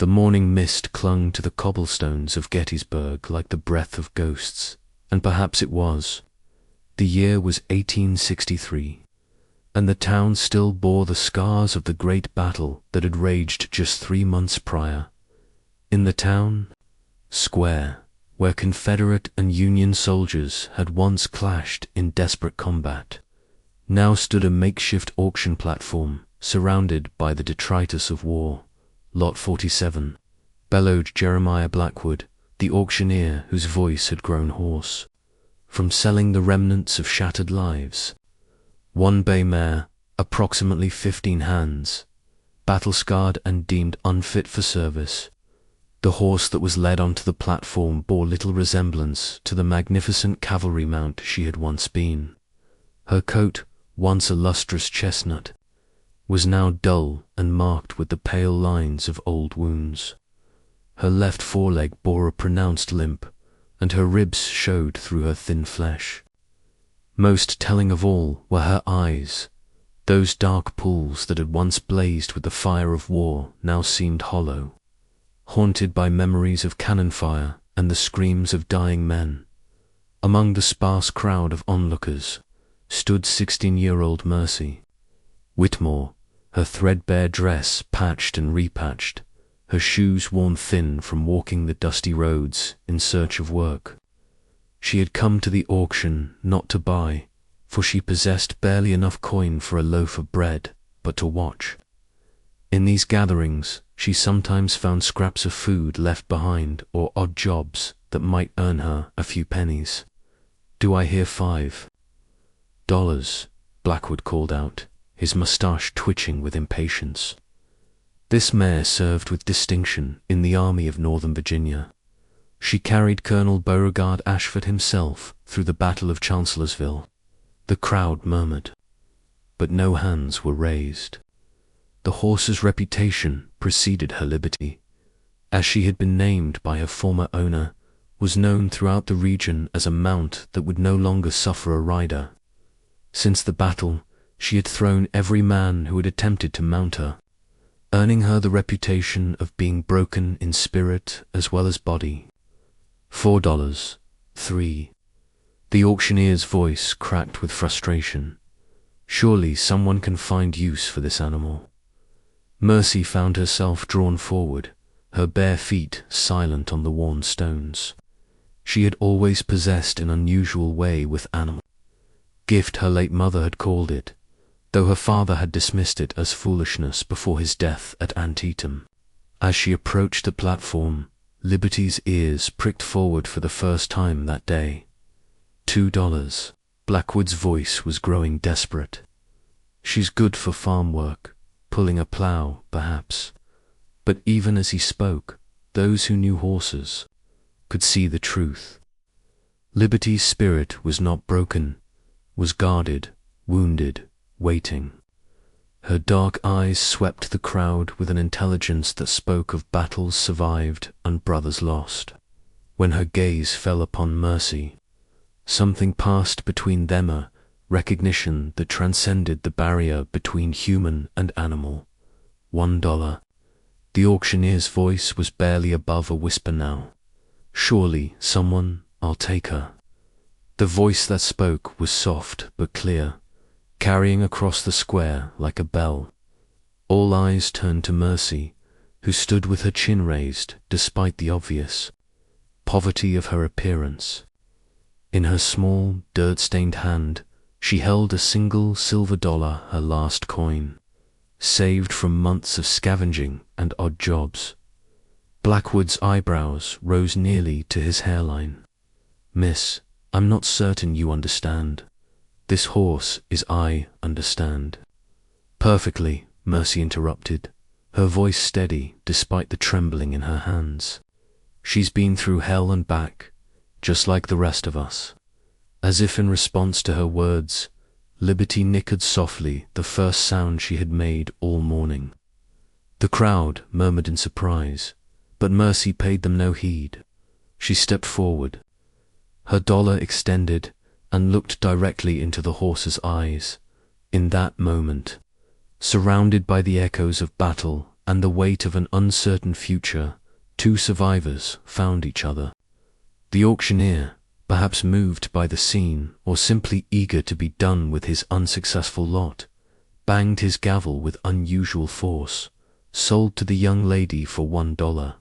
The morning mist clung to the cobblestones of Gettysburg like the breath of ghosts, and perhaps it was. The year was 1863, and the town still bore the scars of the great battle that had raged just 3 months prior. In the town square, where Confederate and Union soldiers had once clashed in desperate combat, now stood a makeshift auction platform surrounded by the detritus of war. Lot 47, bellowed Jeremiah Blackwood, the auctioneer whose voice had grown hoarse from selling the remnants of shattered lives. One bay mare, approximately 15 hands, battle-scarred and deemed unfit for service. The horse that was led onto the platform bore little resemblance to the magnificent cavalry mount she had once been. Her coat, once a lustrous chestnut, was now dull and marked with the pale lines of old wounds. Her left foreleg bore a pronounced limp, and her ribs showed through her thin flesh. Most telling of all were her eyes. Those dark pools that had once blazed with the fire of war now seemed hollow, haunted by memories of cannon fire and the screams of dying men. Among the sparse crowd of onlookers stood 16-year-old Mercy Whitmore, her threadbare dress patched and repatched, her shoes worn thin from walking the dusty roads in search of work. She had come to the auction not to buy, for she possessed barely enough coin for a loaf of bread, but to watch. In these gatherings, she sometimes found scraps of food left behind or odd jobs that might earn her a few pennies. "Do I hear $5?" Blackwood called out, his mustache twitching with impatience. This mare served with distinction in the Army of Northern Virginia. She carried Colonel Beauregard Ashford himself through the Battle of Chancellorsville. The crowd murmured, but no hands were raised. The horse's reputation preceded her liberty, as she had been named by her former owner, was known throughout the region as a mount that would no longer suffer a rider. Since the battle, she had thrown every man who had attempted to mount her, earning her the reputation of being broken in spirit as well as body. $4, $3. The auctioneer's voice cracked with frustration. Surely someone can find use for this animal. Mercy found herself drawn forward, her bare feet silent on the worn stones. She had always possessed an unusual way with animals. Gift her late mother had called it, though her father had dismissed it as foolishness before his death at Antietam. As she approached the platform, Liberty's ears pricked forward for the first time that day. $2. Blackwood's voice was growing desperate. She's good for farm work, pulling a plough, perhaps. But even as he spoke, those who knew horses could see the truth. Liberty's spirit was not broken, was guarded, wounded, waiting. Her dark eyes swept the crowd with an intelligence that spoke of battles survived and brothers lost. When her gaze fell upon Mercy, something passed between them, a recognition that transcended the barrier between human and animal. $1. The auctioneer's voice was barely above a whisper now. Surely someone, I'll take her. The voice that spoke was soft but clear, carrying across the square like a bell. All eyes turned to Mercy, who stood with her chin raised despite the obvious poverty of her appearance. In her small, dirt-stained hand, she held a single silver dollar, her last coin, saved from months of scavenging and odd jobs. Blackwood's eyebrows rose nearly to his hairline. "Miss, I'm not certain you understand. This horse is I understand." "Perfectly," Mercy interrupted, her voice steady despite the trembling in her hands. "She's been through hell and back, just like the rest of us." As if in response to her words, Liberty nickered softly, the first sound she had made all morning. The crowd murmured in surprise, but Mercy paid them no heed. She stepped forward, her dollar extended, and looked directly into the horse's eyes. In that moment, surrounded by the echoes of battle and the weight of an uncertain future, two survivors found each other. The auctioneer, perhaps moved by the scene or simply eager to be done with his unsuccessful lot, banged his gavel with unusual force, sold to the young lady for $1.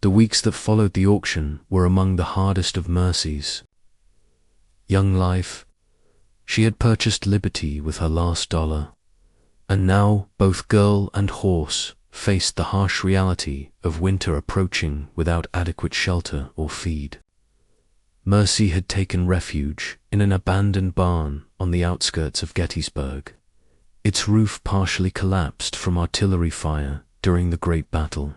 The weeks that followed the auction were among the hardest of Mercy's young life. She had purchased liberty with her last dollar, and now both girl and horse faced the harsh reality of winter approaching without adequate shelter or feed. Mercy had taken refuge in an abandoned barn on the outskirts of Gettysburg. Its roof partially collapsed from artillery fire during the Great Battle.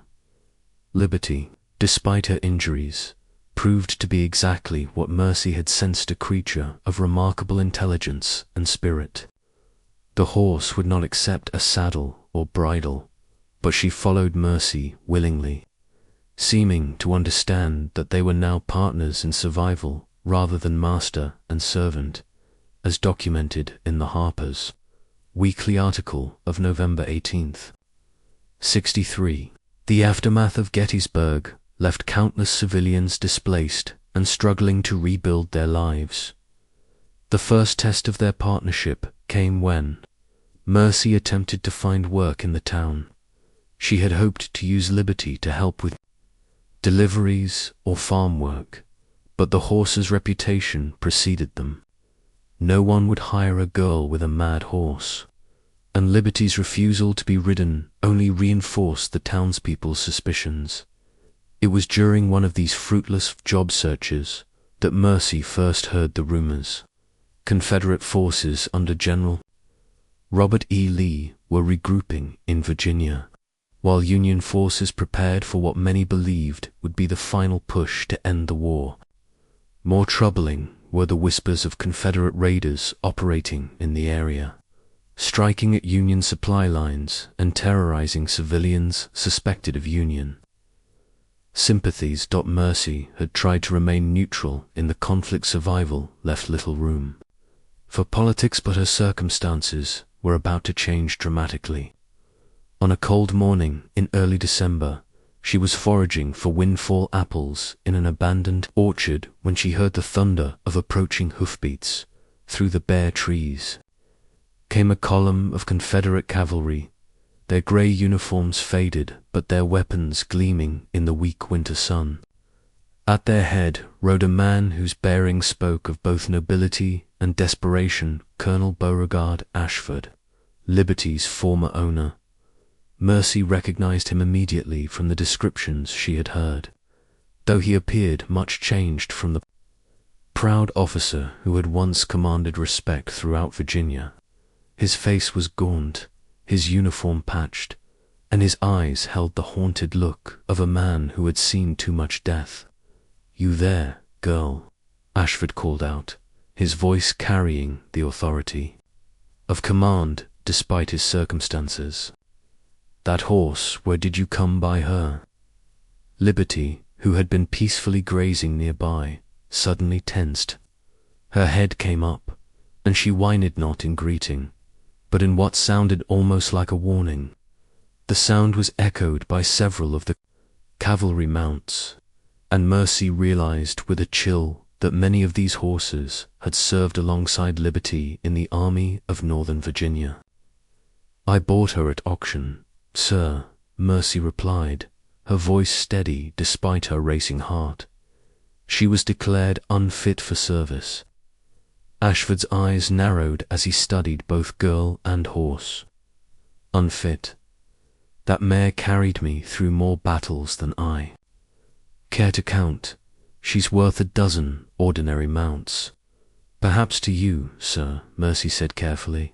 Liberty, despite her injuries, proved to be exactly what Mercy had sensed, a creature of remarkable intelligence and spirit. The horse would not accept a saddle or bridle, but she followed Mercy willingly, seeming to understand that they were now partners in survival rather than master and servant, as documented in the Harper's weekly article of November 18th. 63. The aftermath of Gettysburg left countless civilians displaced and struggling to rebuild their lives. The first test of their partnership came when Mercy attempted to find work in the town. She had hoped to use Liberty to help with deliveries or farm work, but the horse's reputation preceded them. No one would hire a girl with a mad horse, and Liberty's refusal to be ridden only reinforced the townspeople's suspicions. It was during one of these fruitless job searches that Mercy first heard the rumors. Confederate forces under General Robert E. Lee were regrouping in Virginia, while Union forces prepared for what many believed would be the final push to end the war. More troubling were the whispers of Confederate raiders operating in the area, striking at Union supply lines and terrorizing civilians suspected of Union sympathies. Mercy had tried to remain neutral in the conflict. Survival left little room for politics, but her circumstances were about to change dramatically. On a cold morning in early December, she was foraging for windfall apples in an abandoned orchard when she heard the thunder of approaching hoofbeats. Through the bare trees came a column of Confederate cavalry, their gray uniforms faded but their weapons gleaming in the weak winter sun. At their head rode a man whose bearing spoke of both nobility and desperation, Colonel Beauregard Ashford, Liberty's former owner. Mercy recognized him immediately from the descriptions she had heard, though he appeared much changed from the proud officer who had once commanded respect throughout Virginia. His face was gaunt, his uniform patched, and his eyes held the haunted look of a man who had seen too much death. "You there, girl?" Ashford called out, his voice carrying the authority of command despite his circumstances. "That horse, where did you come by her?" Liberty, who had been peacefully grazing nearby, suddenly tensed. Her head came up, and she whined not in greeting, but in what sounded almost like a warning. The sound was echoed by several of the cavalry mounts, and Mercy realized with a chill that many of these horses had served alongside Liberty in the Army of Northern Virginia. "I bought her at auction, sir," Mercy replied, her voice steady despite her racing heart. "She was declared unfit for service." Ashford's eyes narrowed as he studied both girl and horse. "Unfit? That mare carried me through more battles than I care to count. She's worth a dozen ordinary mounts." "Perhaps to you, sir," Mercy said carefully,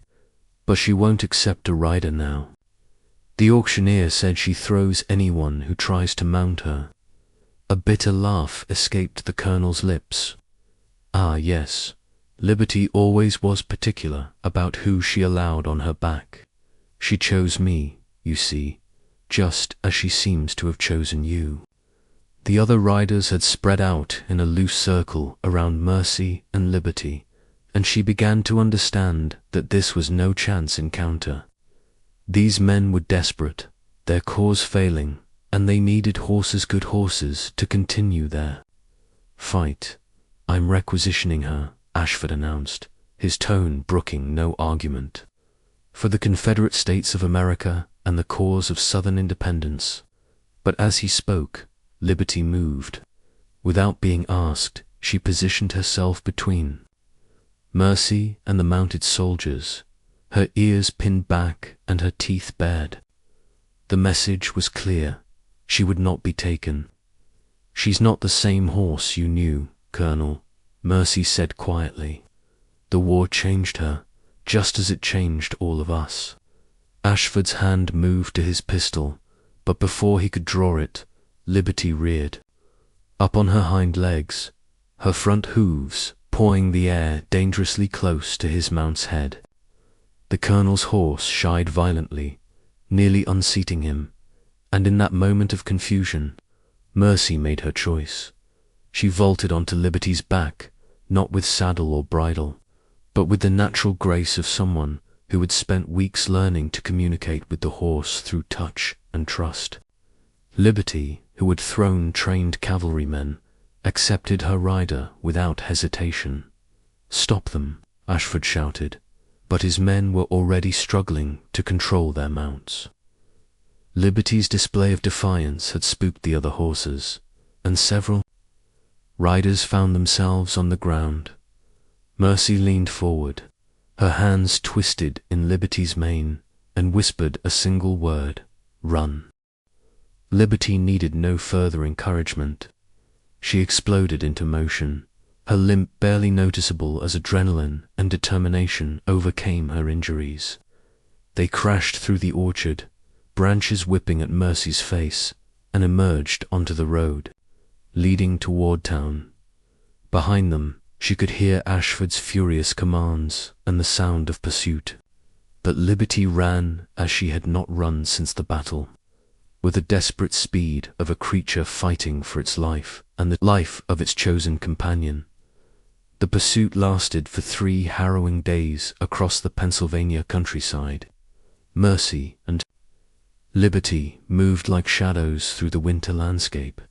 "but she won't accept a rider now. The auctioneer said she throws anyone who tries to mount her." A bitter laugh escaped the colonel's lips. "Ah, yes. Liberty always was particular about who she allowed on her back. She chose me, you see, just as she seems to have chosen you." The other riders had spread out in a loose circle around Mercy and Liberty, and she began to understand that this was no chance encounter. These men were desperate, their cause failing, and they needed good horses to continue their fight. "I'm requisitioning her," Ashford announced, his tone brooking no argument, "for the Confederate States of America and the cause of Southern independence." But as he spoke, Liberty moved. Without being asked, she positioned herself between Mercy and the mounted soldiers, her ears pinned back and her teeth bared. The message was clear. She would not be taken. "She's not the same horse you knew, Colonel," Mercy said quietly. "The war changed her, just as it changed all of us." Ashford's hand moved to his pistol, but before he could draw it, Liberty reared. Up on her hind legs, her front hooves pawing the air dangerously close to his mount's head. The Colonel's horse shied violently, nearly unseating him, and in that moment of confusion, Mercy made her choice. She vaulted onto Liberty's back, not with saddle or bridle, but with the natural grace of someone who had spent weeks learning to communicate with the horse through touch and trust. Liberty, who had thrown trained cavalrymen, accepted her rider without hesitation. "Stop them," Ashford shouted, but his men were already struggling to control their mounts. Liberty's display of defiance had spooked the other horses, and several riders found themselves on the ground. Mercy leaned forward, her hands twisted in Liberty's mane, and whispered a single word: "Run." Liberty needed no further encouragement. She exploded into motion, her limp barely noticeable as adrenaline and determination overcame her injuries. They crashed through the orchard, branches whipping at Mercy's face, and emerged onto the road, leading toward town. Behind them, she could hear Ashford's furious commands and the sound of pursuit. But Liberty ran as she had not run since the battle, with the desperate speed of a creature fighting for its life and the life of its chosen companion. The pursuit lasted for 3 harrowing days across the Pennsylvania countryside. Mercy and Liberty moved like shadows through the winter landscape,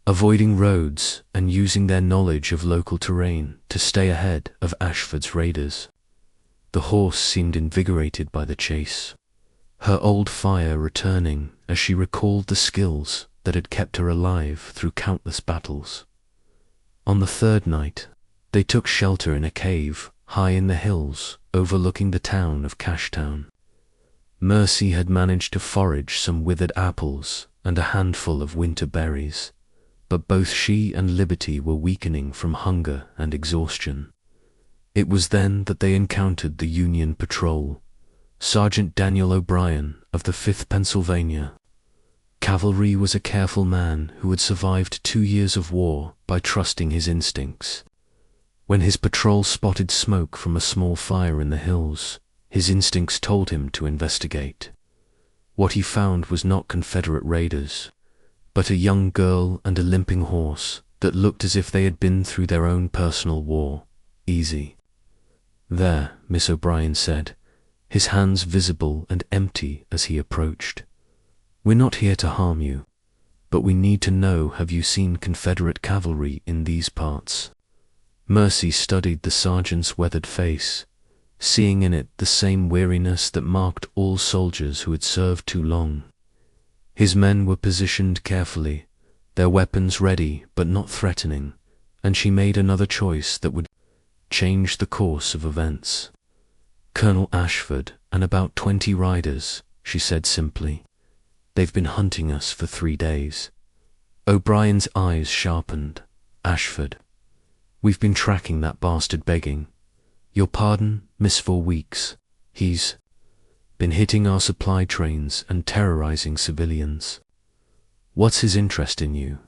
avoiding roads and using their knowledge of local terrain to stay ahead of Ashford's raiders. The horse seemed invigorated by the chase, her old fire returning as she recalled the skills that had kept her alive through countless battles. On the 3rd night, they took shelter in a cave high in the hills overlooking the town of Cashtown. Mercy had managed to forage some withered apples and a handful of winter berries, but both she and Liberty were weakening from hunger and exhaustion. It was then that they encountered the Union Patrol, Sergeant Daniel O'Brien of the 5th Pennsylvania. Cavalry was a careful man who had survived 2 years of war by trusting his instincts. When his patrol spotted smoke from a small fire in the hills, his instincts told him to investigate. What he found was not Confederate raiders, but a young girl and a limping horse that looked as if they had been through their own personal war. "Easy there," Miss O'Brien said, his hands visible and empty as he approached. "We're not here to harm you, but we need to know, have you seen Confederate cavalry in these parts?" Mercy studied the sergeant's weathered face, seeing in it the same weariness that marked all soldiers who had served too long. His men were positioned carefully, their weapons ready but not threatening, and she made another choice that would change the course of events. "Colonel Ashford and about 20 riders," she said simply. "They've been hunting us for 3 days." O'Brien's eyes sharpened. "Ashford. We've been tracking that bastard begging. Your pardon, miss, for weeks. He's been hitting our supply trains and terrorizing civilians. What's his interest in you?"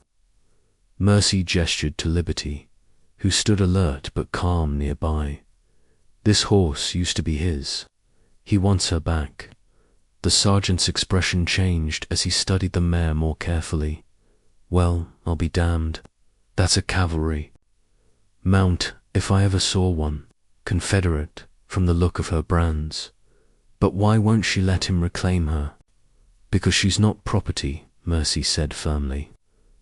Mercy gestured to Liberty, who stood alert but calm nearby. "This horse used to be his. He wants her back." The sergeant's expression changed as he studied the mare more carefully. "Well, I'll be damned. That's a cavalry mount if I ever saw one. Confederate, from the look of her brands. But why won't she let him reclaim her?" Because she's not property, Mercy said firmly.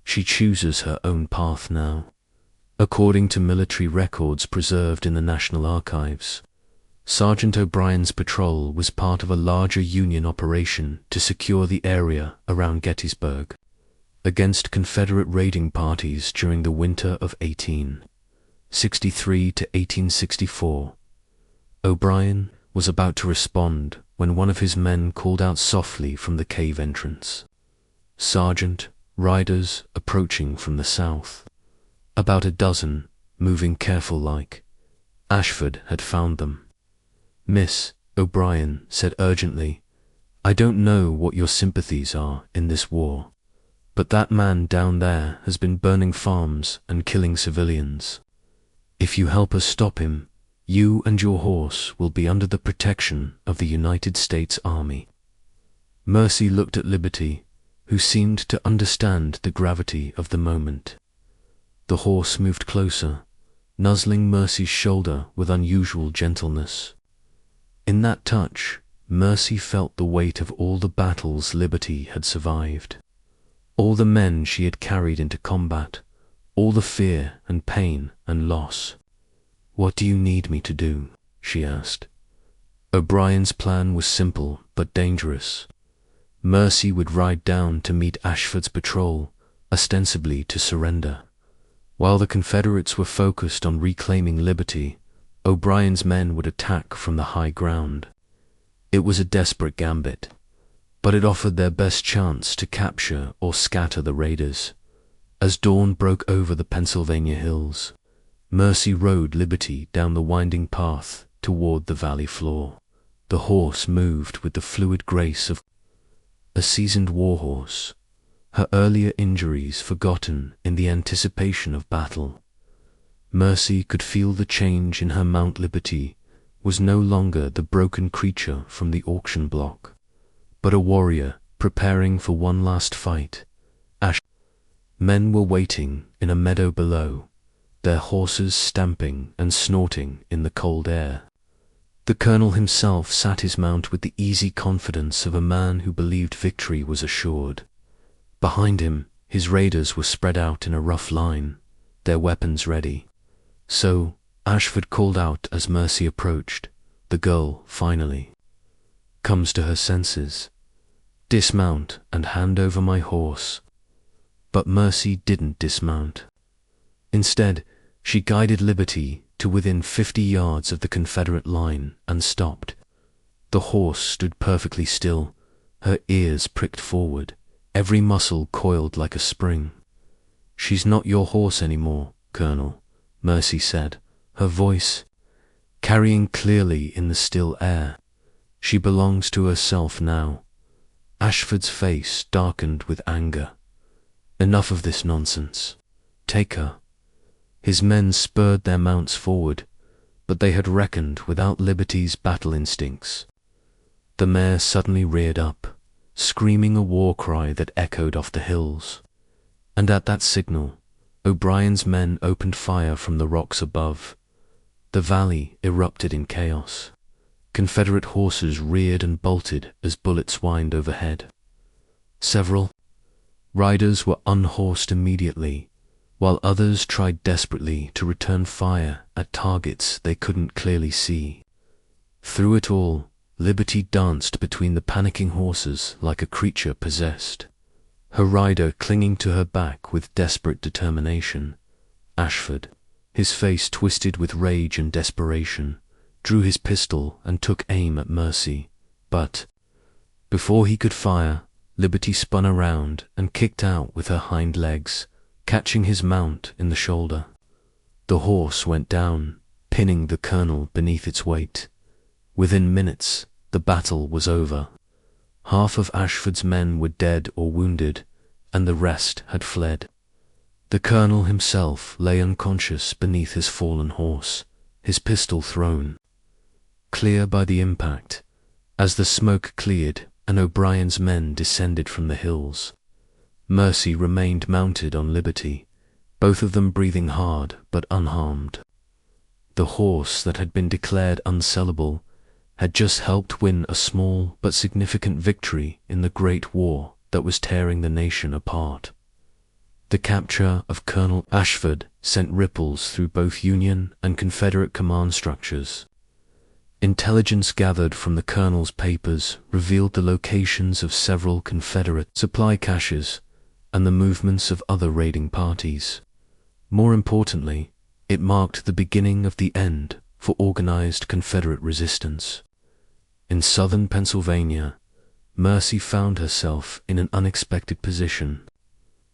She chooses her own path now. According to military records preserved in the National Archives, Sergeant O'Brien's patrol was part of a larger Union operation to secure the area around Gettysburg against Confederate raiding parties during the winter of 1863 to 1864. O'Brien was about to respond when one of his men called out softly from the cave entrance. "Sergeant, riders approaching from the south." About a dozen, moving careful-like. Ashford had found them. "Miss," O'Brien said urgently, "I don't know what your sympathies are in this war, but that man down there has been burning farms and killing civilians. If you help us stop him, you and your horse will be under the protection of the United States Army." Mercy looked at Liberty, who seemed to understand the gravity of the moment. The horse moved closer, nuzzling Mercy's shoulder with unusual gentleness. In that touch, Mercy felt the weight of all the battles Liberty had survived, all the men she had carried into combat, all the fear and pain and loss. "What do you need me to do?" she asked. O'Brien's plan was simple but dangerous. Mercy would ride down to meet Ashford's patrol, ostensibly to surrender. While the Confederates were focused on reclaiming liberty, O'Brien's men would attack from the high ground. It was a desperate gambit, but it offered their best chance to capture or scatter the raiders. As dawn broke over the Pennsylvania hills, Mercy rode Liberty down the winding path toward the valley floor. The horse moved with the fluid grace of a seasoned warhorse, her earlier injuries forgotten in the anticipation of battle. Mercy could feel the change in her mount. Liberty was no longer the broken creature from the auction block, but a warrior preparing for one last fight. Men were waiting in a meadow below, their horses stamping and snorting in the cold air. The colonel himself sat his mount with the easy confidence of a man who believed victory was assured. Behind him, his raiders were spread out in a rough line, their weapons ready. So, Ashford called out as Mercy approached. The girl, finally, comes to her senses. "Dismount and hand over my horse." But Mercy didn't dismount. Instead, she guided Liberty to within 50 yards of the Confederate line and stopped. The horse stood perfectly still, her ears pricked forward, every muscle coiled like a spring. "She's not your horse anymore, Colonel," Mercy said, her voice carrying clearly in the still air. "She belongs to herself now." Ashford's face darkened with anger. "Enough of this nonsense. Take her." His men spurred their mounts forward, but they had reckoned without Liberty's battle instincts. The mare suddenly reared up, screaming a war cry that echoed off the hills. And at that signal, O'Brien's men opened fire from the rocks above. The valley erupted in chaos. Confederate horses reared and bolted as bullets whined overhead. Several riders were unhorsed immediately, while others tried desperately to return fire at targets they couldn't clearly see. Through it all, Liberty danced between the panicking horses like a creature possessed, her rider clinging to her back with desperate determination. Ashford, his face twisted with rage and desperation, drew his pistol and took aim at Mercy, but before he could fire, Liberty spun around and kicked out with her hind legs, catching his mount in the shoulder. The horse went down, pinning the colonel beneath its weight. Within minutes, the battle was over. Half of Ashford's men were dead or wounded, and the rest had fled. The colonel himself lay unconscious beneath his fallen horse, his pistol thrown clear by the impact, as the smoke cleared and O'Brien's men descended from the hills. Mercy remained mounted on Liberty, both of them breathing hard but unharmed. The horse that had been declared unsellable had just helped win a small but significant victory in the Great War that was tearing the nation apart. The capture of Colonel Ashford sent ripples through both Union and Confederate command structures. Intelligence gathered from the colonel's papers revealed the locations of several Confederate supply caches and the movements of other raiding parties. More importantly, it marked the beginning of the end for organized Confederate resistance. In southern Pennsylvania, Mercy found herself in an unexpected position.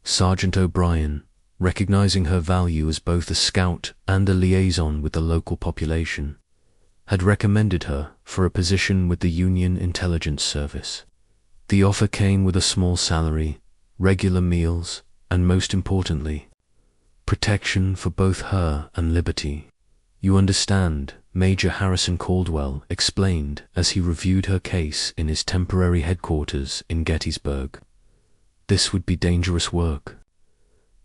Sergeant O'Brien, recognizing her value as both a scout and a liaison with the local population, had recommended her for a position with the Union Intelligence Service. The offer came with a small salary, regular meals, and most importantly, protection for both her and Liberty. "You understand," Major Harrison Caldwell explained as he reviewed her case in his temporary headquarters in Gettysburg. "This would be dangerous work.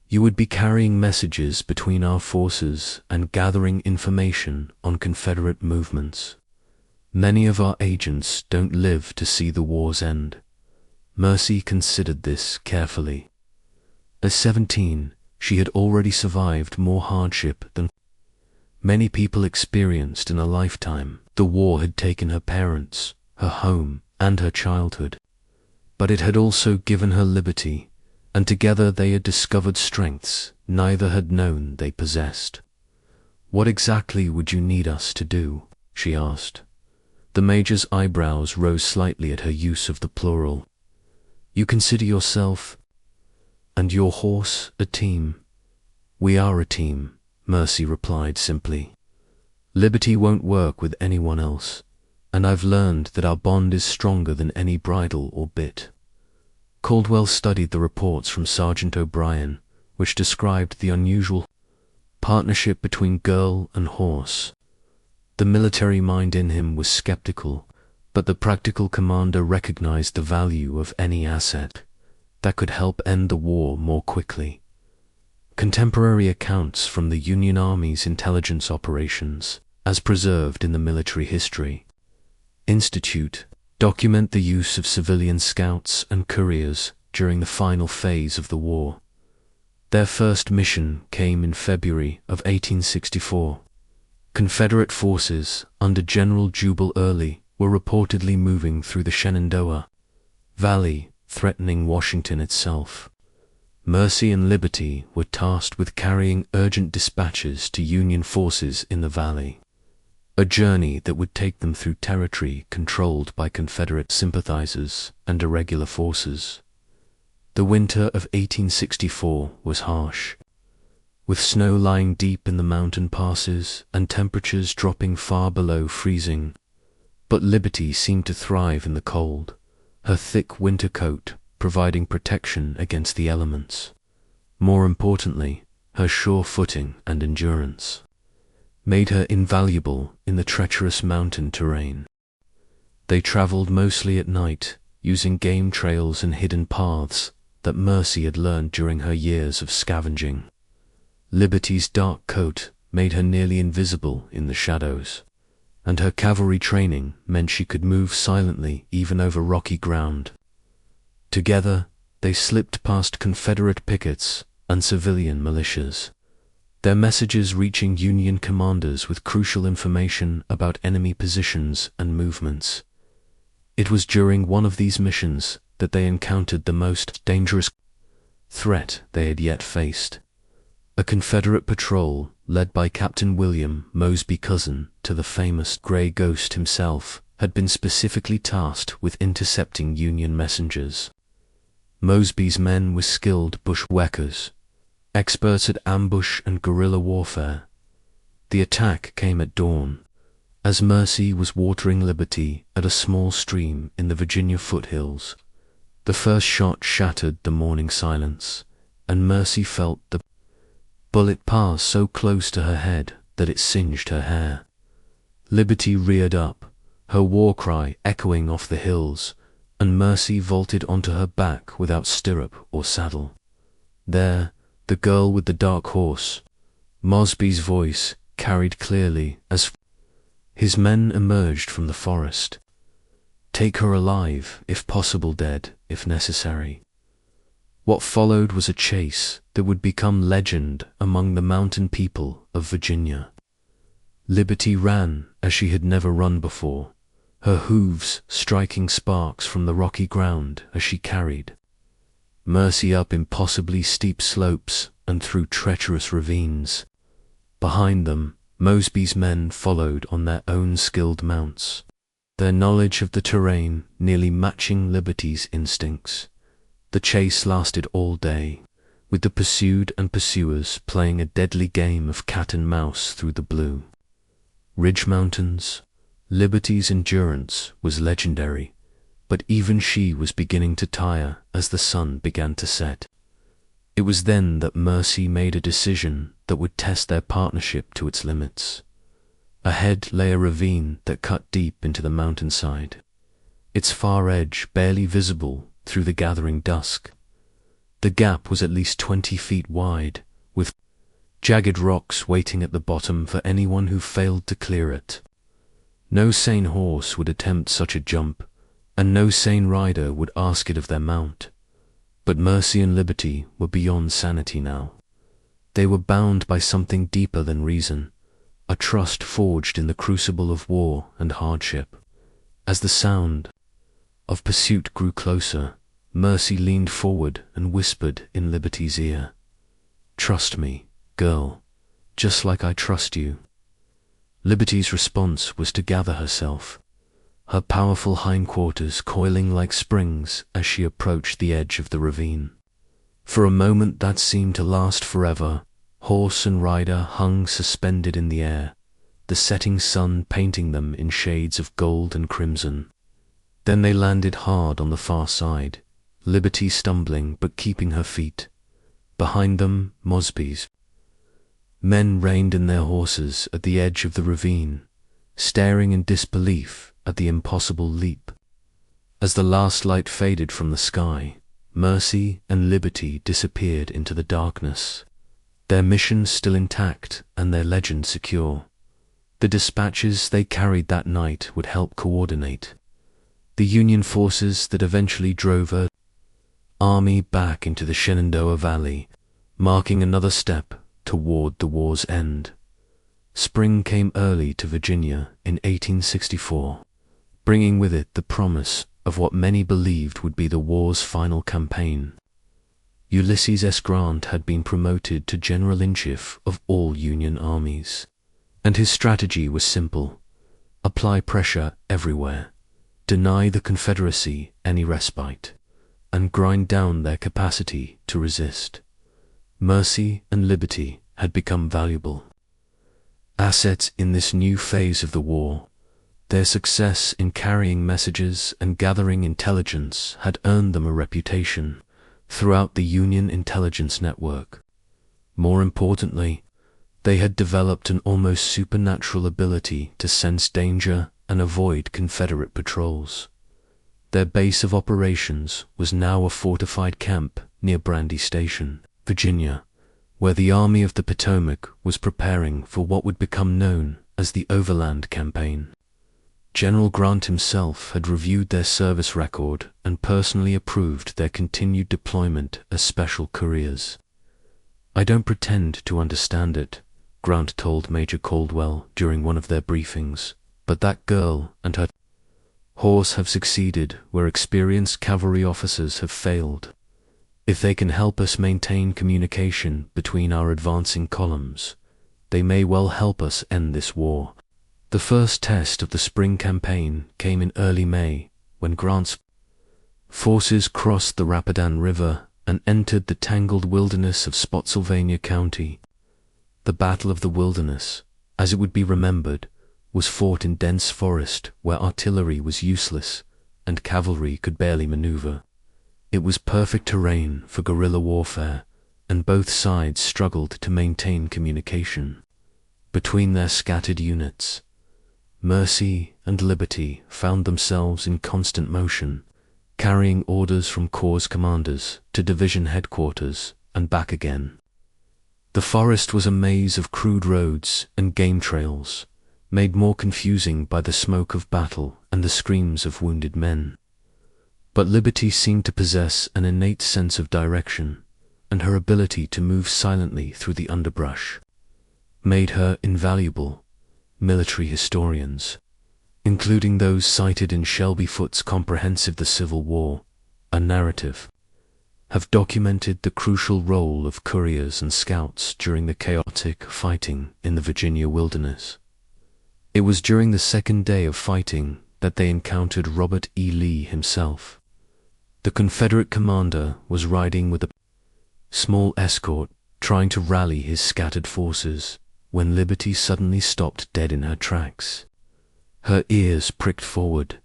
You would be carrying messages between our forces and gathering information on Confederate movements. Many of our agents don't live to see the war's end." Mercy considered this carefully. At 17, she had already survived more hardship than many people experienced in a lifetime. The war had taken her parents, her home, and her childhood. But it had also given her liberty, and together they had discovered strengths neither had known they possessed. "What exactly would you need us to do?" she asked. The Major's eyebrows rose slightly at her use of the plural. "You consider yourself and your horse a team?" "We are a team," Mercy replied simply. "Liberty won't work with anyone else, and I've learned that our bond is stronger than any bridle or bit." Caldwell studied the reports from Sergeant O'Brien, which described the unusual partnership between girl and horse. The military mind in him was skeptical, but the practical commander recognized the value of any asset that could help end the war more quickly. Contemporary accounts from the Union Army's intelligence operations, as preserved in the Military History Institute, document the use of civilian scouts and couriers during the final phase of the war. Their first mission came in February of 1864. Confederate forces under General Jubal Early were reportedly moving through the Shenandoah Valley, threatening Washington itself. Mercy and Liberty were tasked with carrying urgent dispatches to Union forces in the valley, a journey that would take them through territory controlled by Confederate sympathizers and irregular forces. The winter of 1864 was harsh, with snow lying deep in the mountain passes and temperatures dropping far below freezing. But Liberty seemed to thrive in the cold, her thick winter coat providing protection against the elements. More importantly, her sure footing and endurance made her invaluable in the treacherous mountain terrain. They traveled mostly at night, using game trails and hidden paths that Mercy had learned during her years of scavenging. Liberty's dark coat made her nearly invisible in the shadows, and her cavalry training meant she could move silently even over rocky ground. Together, they slipped past Confederate pickets and civilian militias, their messages reaching Union commanders with crucial information about enemy positions and movements. It was during one of these missions that they encountered the most dangerous threat they had yet faced. A Confederate patrol led by Captain William Mosby, cousin to the famous Gray Ghost himself, had been specifically tasked with intercepting Union messengers. Mosby's men were skilled bushwhackers, experts at ambush and guerrilla warfare. The attack came at dawn, as Mercy was watering Liberty at a small stream in the Virginia foothills. The first shot shattered the morning silence, and Mercy felt the bullet pass so close to her head that it singed her hair. Liberty reared up, her war cry echoing off the hills, and Mercy vaulted onto her back without stirrup or saddle. There, the girl with the dark horse, Mosby's voice carried clearly as His men emerged from the forest. Take her alive, if possible dead, if necessary. What followed was a chase that would become legend among the mountain people of Virginia. Liberty ran as she had never run before, her hooves striking sparks from the rocky ground as she carried Mercy up impossibly steep slopes and through treacherous ravines. Behind them, Mosby's men followed on their own skilled mounts, their knowledge of the terrain nearly matching Liberty's instincts. The chase lasted all day, with the pursued and pursuers playing a deadly game of cat and mouse through the blue. Ridge Mountains, Liberty's endurance was legendary, but even she was beginning to tire as the sun began to set. It was then that Mercy made a decision that would test their partnership to its limits. Ahead lay a ravine that cut deep into the mountainside, its far edge barely visible through the gathering dusk. The gap was at least 20 feet wide, with jagged rocks waiting at the bottom for anyone who failed to clear it. No sane horse would attempt such a jump, and no sane rider would ask it of their mount. But Mercy and Liberty were beyond sanity now. They were bound by something deeper than reason, a trust forged in the crucible of war and hardship. As the sound of pursuit grew closer, Mercy leaned forward and whispered in Liberty's ear, "Trust me, girl, just like I trust you." Liberty's response was to gather herself, her powerful hindquarters coiling like springs as she approached the edge of the ravine. For a moment that seemed to last forever, horse and rider hung suspended in the air, the setting sun painting them in shades of gold and crimson. Then they landed hard on the far side, Liberty stumbling but keeping her feet. Behind them, Mosby's men reined in their horses at the edge of the ravine, staring in disbelief at the impossible leap. As the last light faded from the sky, Mercy and Liberty disappeared into the darkness, their mission still intact and their legend secure. The dispatches they carried that night would help coordinate the Union forces that eventually drove her army back into the Shenandoah Valley, marking another step toward the war's end. Spring came early to Virginia in 1864, bringing with it the promise of what many believed would be the war's final campaign. Ulysses S. Grant had been promoted to General-in-Chief of all Union armies, and his strategy was simple: apply pressure everywhere, deny the Confederacy any respite, and grind down their capacity to resist. Mercy and Liberty had become valuable assets in this new phase of the war. Their success in carrying messages and gathering intelligence had earned them a reputation throughout the Union intelligence network. More importantly, they had developed an almost supernatural ability to sense danger and avoid Confederate patrols. Their base of operations was now a fortified camp near Brandy Station, Virginia, where the Army of the Potomac was preparing for what would become known as the Overland Campaign. General Grant himself had reviewed their service record and personally approved their continued deployment as special couriers. "I don't pretend to understand it," Grant told Major Caldwell during one of their briefings, "but that girl and her horse have succeeded where experienced cavalry officers have failed. If they can help us maintain communication between our advancing columns, they may well help us end this war." The first test of the spring campaign came in early May, when Grant's forces crossed the Rapidan River and entered the tangled wilderness of Spotsylvania County. The Battle of the Wilderness, as it would be remembered, was fought in dense forest where artillery was useless and cavalry could barely maneuver. It was perfect terrain for guerrilla warfare, and both sides struggled to maintain communication between their scattered units. Mercy and Liberty found themselves in constant motion, carrying orders from corps commanders to division headquarters and back again. The forest was a maze of crude roads and game trails, made more confusing by the smoke of battle and the screams of wounded men. But Liberty seemed to possess an innate sense of direction, and her ability to move silently through the underbrush made her invaluable. Military historians, including those cited in Shelby Foote's comprehensive The Civil War, a narrative, have documented the crucial role of couriers and scouts during the chaotic fighting in the Virginia wilderness. It was during the second day of fighting that they encountered Robert E. Lee himself. The Confederate commander was riding with a small escort, trying to rally his scattered forces, when Liberty suddenly stopped dead in her tracks. Her ears pricked forward,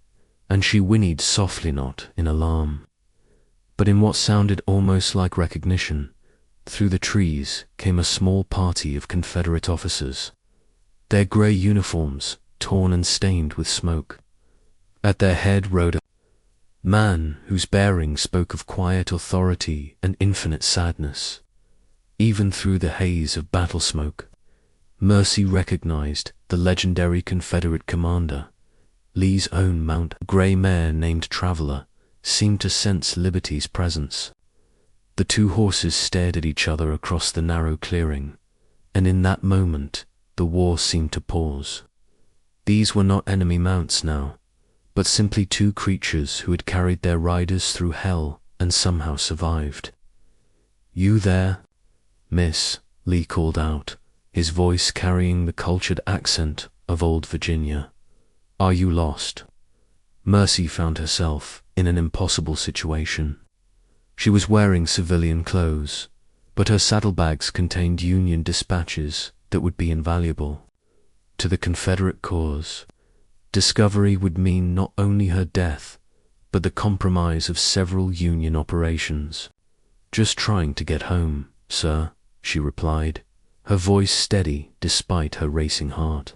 and she whinnied softly, not in alarm, but in what sounded almost like recognition. Through the trees came a small party of Confederate officers, their grey uniforms torn and stained with smoke. At their head rode a man whose bearing spoke of quiet authority and infinite sadness. Even through the haze of battle smoke, Mercy recognized the legendary Confederate commander. Lee's own mount, a grey mare named Traveler, seemed to sense Liberty's presence. The two horses stared at each other across the narrow clearing, and in that moment the war seemed to pause. These were not enemy mounts now, but simply two creatures who had carried their riders through hell and somehow survived. "You there, miss?" Lee called out, his voice carrying the cultured accent of old Virginia. "Are you lost?" Mercy found herself in an impossible situation. She was wearing civilian clothes, but her saddlebags contained Union dispatches that would be invaluable to the Confederate cause. Discovery would mean not only her death, but the compromise of several Union operations. "Just trying to get home, sir," she replied, her voice steady despite her racing heart.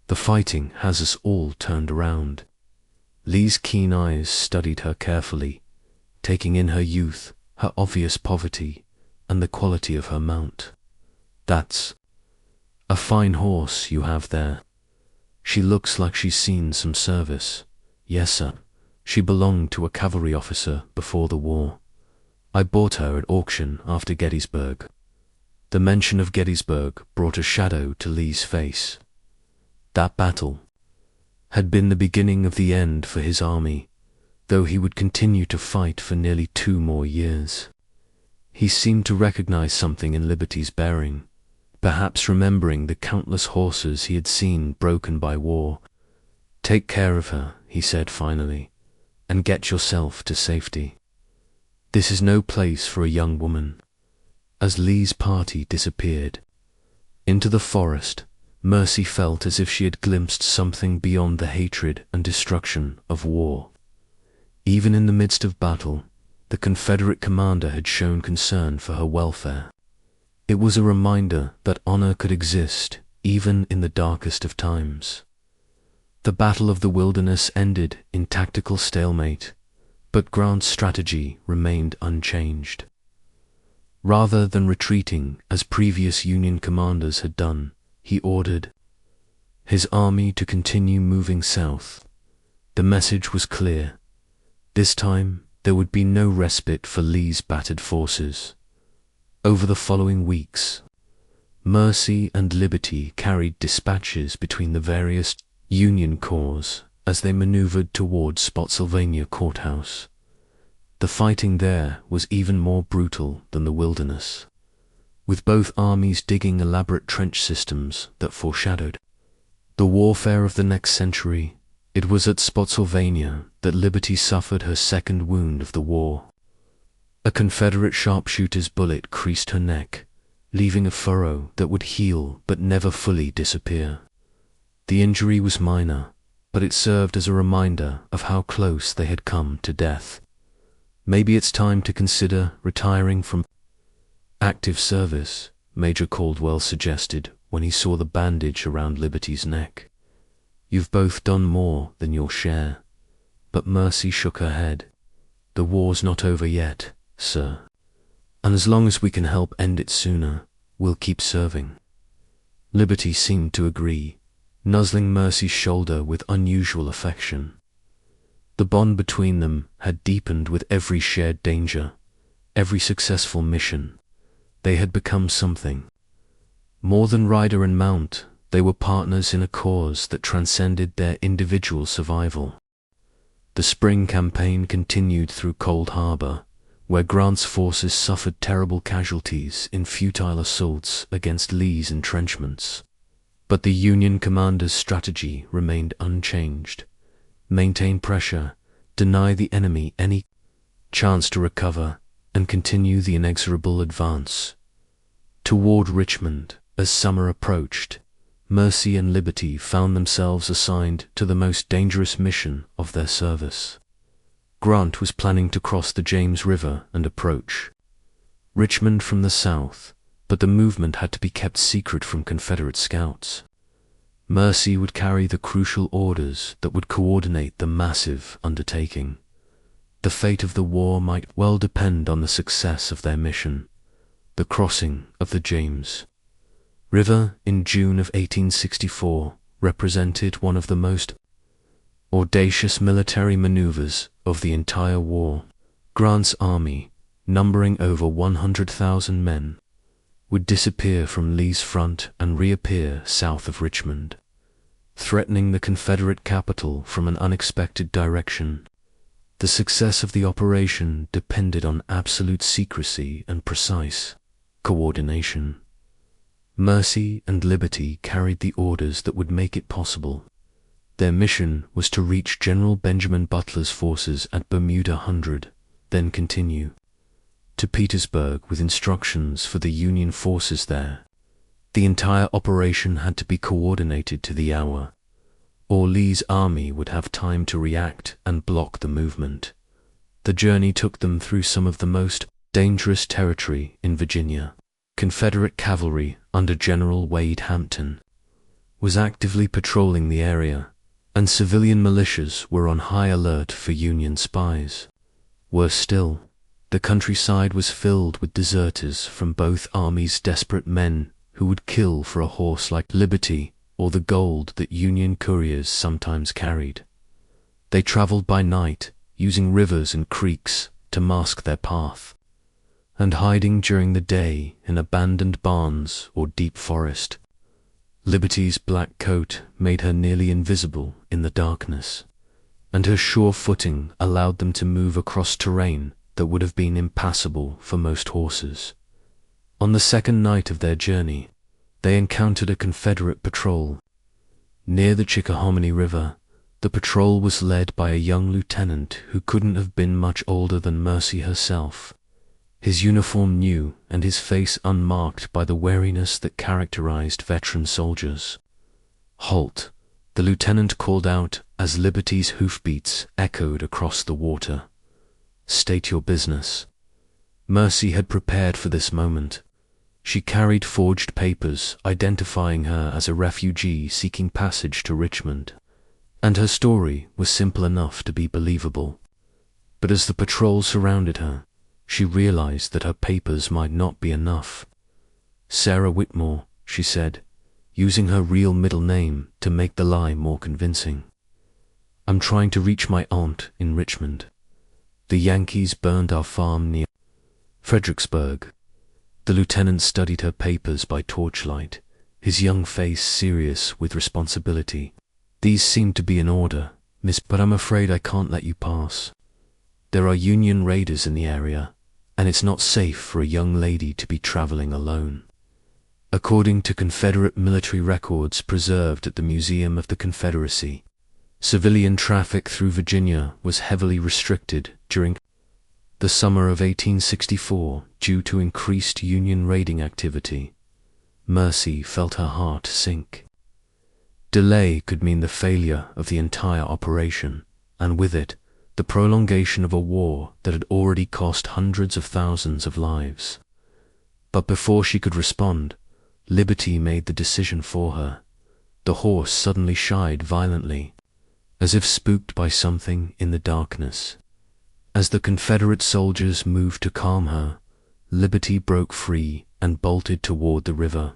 "The fighting has us all turned around." Lee's keen eyes studied her carefully, taking in her youth, her obvious poverty, and the quality of her mount. "That's a fine horse you have there. She looks like she's seen some service." "Yes, sir. She belonged to a cavalry officer before the war. I bought her at auction after Gettysburg." The mention of Gettysburg brought a shadow to Lee's face. That battle had been the beginning of the end for his army, though he would continue to fight for nearly 2 more years. He seemed to recognize something in Liberty's bearing, perhaps remembering the countless horses he had seen broken by war. "Take care of her," he said finally, "and get yourself to safety. This is no place for a young woman." As Lee's party disappeared into the forest, Mercy felt as if she had glimpsed something beyond the hatred and destruction of war. Even in the midst of battle, the Confederate commander had shown concern for her welfare. It was a reminder that honor could exist even in the darkest of times. The Battle of the Wilderness ended in tactical stalemate, but Grant's strategy remained unchanged. Rather than retreating as previous Union commanders had done, he ordered his army to continue moving south. The message was clear. This time, there would be no respite for Lee's battered forces. Over the following weeks, Mercy and Liberty carried dispatches between the various Union corps as they maneuvered toward Spotsylvania Courthouse. The fighting there was even more brutal than the Wilderness, with both armies digging elaborate trench systems that foreshadowed the warfare of the next century. It was at Spotsylvania that Liberty suffered her second wound of the war. A Confederate sharpshooter's bullet creased her neck, leaving a furrow that would heal but never fully disappear. The injury was minor, but it served as a reminder of how close they had come to death. "Maybe it's time to consider retiring from active service," Major Caldwell suggested when he saw the bandage around Liberty's neck. "You've both done more than your share." But Mercy shook her head. "The war's not over yet, sir. And as long as we can help end it sooner, we'll keep serving." Liberty seemed to agree. nuzzling Mercy's shoulder with unusual affection. The bond between them had deepened with every shared danger, every successful mission. They had become something. More than rider and mount, they were partners in a cause that transcended their individual survival. The spring campaign continued through Cold Harbor, where Grant's forces suffered terrible casualties in futile assaults against Lee's entrenchments. But the Union commander's strategy remained unchanged. Maintain pressure, deny the enemy any chance to recover, and continue the inexorable advance. Toward Richmond, as summer approached, Mercy and Liberty found themselves assigned to the most dangerous mission of their service. Grant was planning to cross the James River and approach Richmond from the south, but the movement had to be kept secret from Confederate scouts. Mercy would carry the crucial orders that would coordinate the massive undertaking. The fate of the war might well depend on the success of their mission, the crossing of the James River in June of 1864 represented one of the most audacious military maneuvers of the entire war. Grant's army, numbering over 100,000 men, would disappear from Lee's front and reappear south of Richmond, threatening the Confederate capital from an unexpected direction. The success of the operation depended on absolute secrecy and precise coordination. Mercy and Liberty carried the orders that would make it possible. Their mission was to reach General Benjamin Butler's forces at Bermuda Hundred, then continue to Petersburg with instructions for the Union forces there. The entire operation had to be coordinated to the hour, or Lee's army would have time to react and block the movement. The journey took them through some of the most dangerous territory in Virginia. Confederate cavalry under General Wade Hampton was actively patrolling the area, and civilian militias were on high alert for Union spies. Worse still, the countryside was filled with deserters from both armies, desperate men who would kill for a horse like Liberty or the gold that Union couriers sometimes carried. They traveled by night, using rivers and creeks to mask their path, and hiding during the day in abandoned barns or deep forest. Liberty's black coat made her nearly invisible in the darkness, and her sure footing allowed them to move across terrain that would have been impassable for most horses. On the second night of their journey, they encountered a Confederate patrol. Near the Chickahominy River, the patrol was led by a young lieutenant who couldn't have been much older than Mercy herself. His uniform new and his face unmarked by the wariness that characterized veteran soldiers. "Halt!" the lieutenant called out as Liberty's hoofbeats echoed across the water. "State your business." Mercy had prepared for this moment. She carried forged papers identifying her as a refugee seeking passage to Richmond, and her story was simple enough to be believable. But as the patrol surrounded her, she realized that her papers might not be enough. "Sarah Whitmore," she said, using her real middle name to make the lie more convincing. "I'm trying to reach my aunt in Richmond. The Yankees burned our farm near Fredericksburg." The lieutenant studied her papers by torchlight, his young face serious with responsibility. "These seem to be in order, miss, but I'm afraid I can't let you pass. There are Union raiders in the area, and it's not safe for a young lady to be traveling alone." According to Confederate military records preserved at the Museum of the Confederacy, civilian traffic through Virginia was heavily restricted during the summer of 1864 due to increased Union raiding activity. Mercy felt her heart sink. Delay could mean the failure of the entire operation, and with it, the prolongation of a war that had already cost hundreds of thousands of lives. But before she could respond, Liberty made the decision for her. The horse suddenly shied violently, as if spooked by something in the darkness. As the Confederate soldiers moved to calm her, Liberty broke free and bolted toward the river.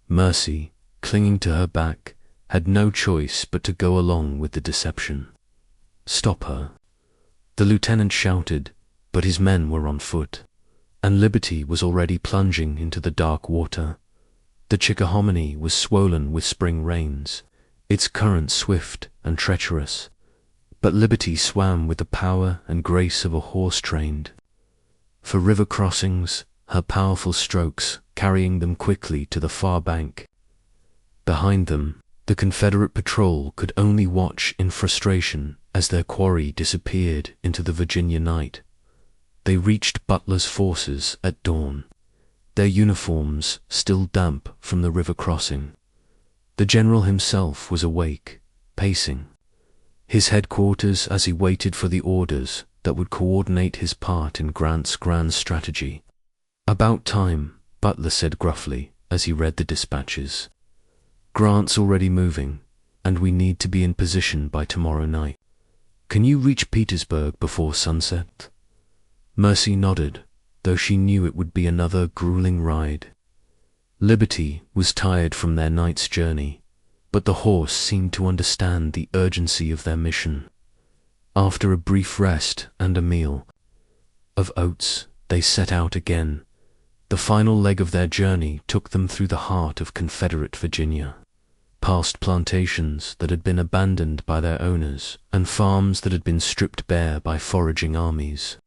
Mercy, clinging to her back, had no choice but to go along with the deception. "Stop her!" the lieutenant shouted, but his men were on foot, and Liberty was already plunging into the dark water. The Chickahominy was swollen with spring rains, its current swift and treacherous, but Liberty swam with the power and grace of a horse trained for river crossings, her powerful strokes carrying them quickly to the far bank. Behind them, the Confederate patrol could only watch in frustration as their quarry disappeared into the Virginia night. They reached Butler's forces at dawn, their uniforms still damp from the river crossing. The general himself was awake, pacing his headquarters as he waited for the orders that would coordinate his part in Grant's grand strategy. "About time," Butler said gruffly as he read the dispatches. "Grant's already moving, and we need to be in position by tomorrow night. Can you reach Petersburg before sunset?" Mercy nodded, though she knew it would be another grueling ride. Liberty was tired from their night's journey, but the horse seemed to understand the urgency of their mission. After a brief rest and a meal of oats, they set out again. The final leg of their journey took them through the heart of Confederate Virginia, past plantations that had been abandoned by their owners and farms that had been stripped bare by foraging armies.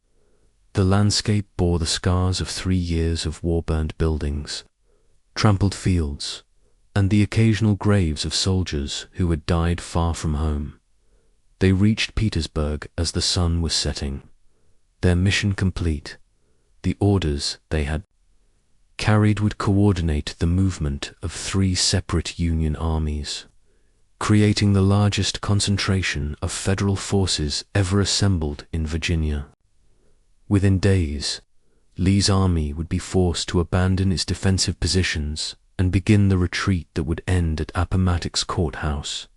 The landscape bore the scars of 3 years of war-burned buildings, trampled fields, and the occasional graves of soldiers who had died far from home. They reached Petersburg as the sun was setting, their mission complete. The orders they had carried would coordinate the movement of 3 separate Union armies, creating the largest concentration of Federal forces ever assembled in Virginia. Within days, Lee's army would be forced to abandon its defensive positions and begin the retreat that would end at Appomattox Courthouse.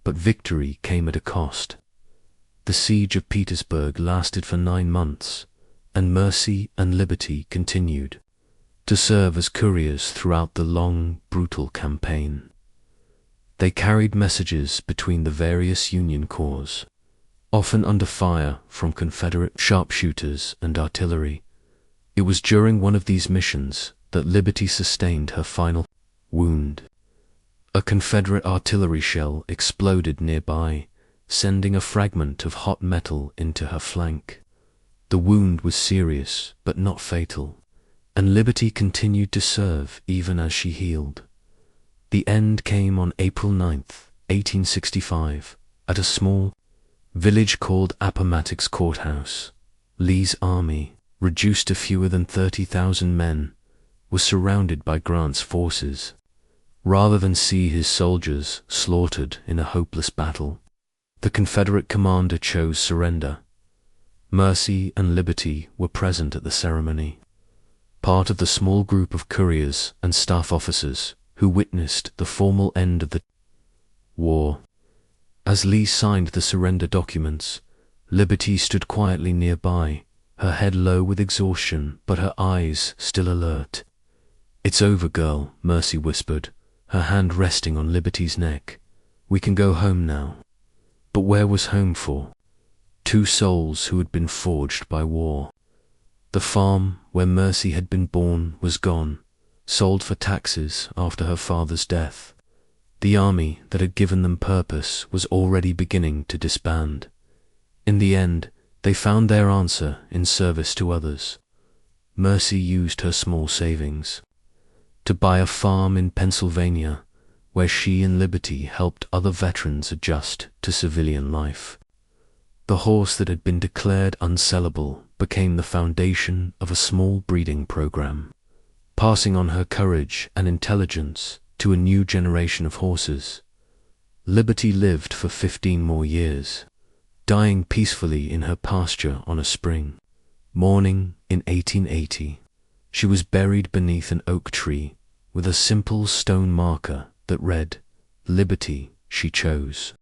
But victory came at a cost. The siege of Petersburg lasted for 9 months, and Mercy and Liberty continued to serve as couriers throughout the long, brutal campaign. They carried messages between the various Union corps, often under fire from Confederate sharpshooters and artillery. It was during one of these missions that Liberty sustained her final wound. A Confederate artillery shell exploded nearby, sending a fragment of hot metal into her flank. The wound was serious, but not fatal, and Liberty continued to serve even as she healed. The end came on April 9th, 1865, at a small village called Appomattox Courthouse. Lee's army, reduced to fewer than 30,000 men, was surrounded by Grant's forces. Rather than see his soldiers slaughtered in a hopeless battle, the Confederate commander chose surrender. Mercy and Liberty were present at the ceremony, part of the small group of couriers and staff officers who witnessed the formal end of the war. As Lee signed the surrender documents, Liberty stood quietly nearby, her head low with exhaustion but her eyes still alert. "It's over, girl," Mercy whispered, her hand resting on Liberty's neck. "We can go home now." But where was home for 2 souls who had been forged by war? The farm where Mercy had been born was gone, sold for taxes after her father's death. The army that had given them purpose was already beginning to disband. In the end, they found their answer in service to others. Mercy used her small savings to buy a farm in Pennsylvania, where she and Liberty helped other veterans adjust to civilian life. The horse that had been declared unsellable became the foundation of a small breeding program, passing on her courage and intelligence to a new generation of horses. Liberty lived for 15 more years, dying peacefully in her pasture on a spring morning in 1880. She was buried beneath an oak tree with a simple stone marker that read, "Liberty she chose."